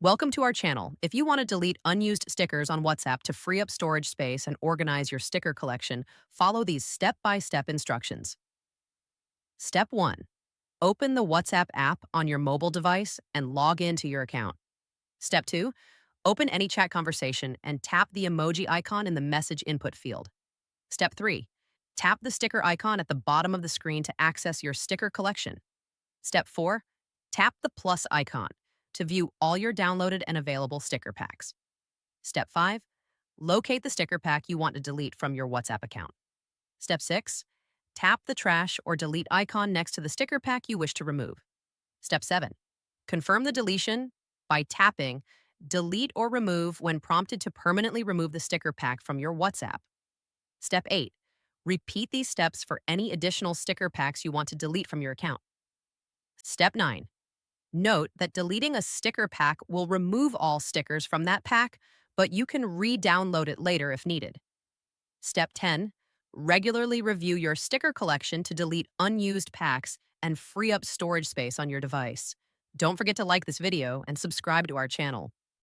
Welcome to our channel. If you want to delete unused stickers on WhatsApp to free up storage space and organize your sticker collection, follow these step-by-step instructions. Step 1. Open the WhatsApp app on your mobile device and log into your account. Step 2. Open any chat conversation and tap the emoji icon in the message input field. Step 3. Tap the sticker icon at the bottom of the screen to access your sticker collection. Step 4. Tap the plus icon to view all your downloaded and available sticker packs. Step 5. Locate the sticker pack you want to delete from your WhatsApp account. Step 6. Tap the trash or delete icon next to the sticker pack you wish to remove. Step 7. Confirm the deletion by tapping delete or remove when prompted to permanently remove the sticker pack from your WhatsApp. Step 8. Repeat these steps for any additional sticker packs you want to delete from your account. Step 9. Note that deleting a sticker pack will remove all stickers from that pack, but you can re-download it later if needed. Step 10. Regularly review your sticker collection to delete unused packs and free up storage space on your device. Don't forget to like this video and subscribe to our channel.